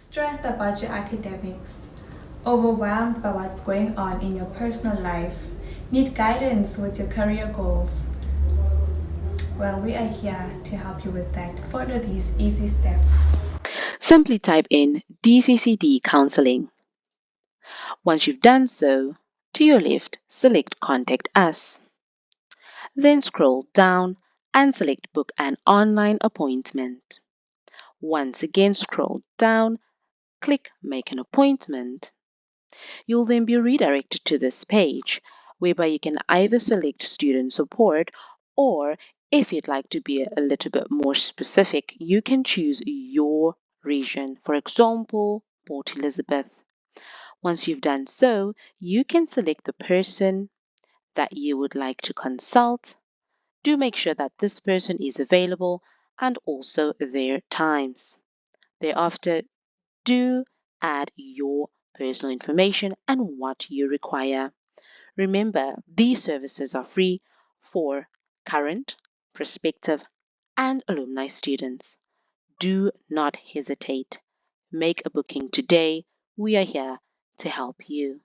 Stressed about your academics, overwhelmed by what's going on in your personal life, need guidance with your career goals. Well, we are here to help you with that. Follow these easy steps. Simply type in DCCD Counselling. Once you've done so, to your left, select Contact Us. Then scroll down and select Book an online appointment. Once again, scroll down, click Make an appointment. You'll then be redirected to this page whereby you can either select Student Support, or if you'd like to be a little bit more specific, you can choose your region. For example, Port Elizabeth. Once you've done so, you can select the person that you would like to consult. Do make sure that this person is available and also their times. Thereafter, do add your personal information and what you require. Remember, these services are free for current, prospective, and alumni students. Do not hesitate. Make a booking today. We are here to help you.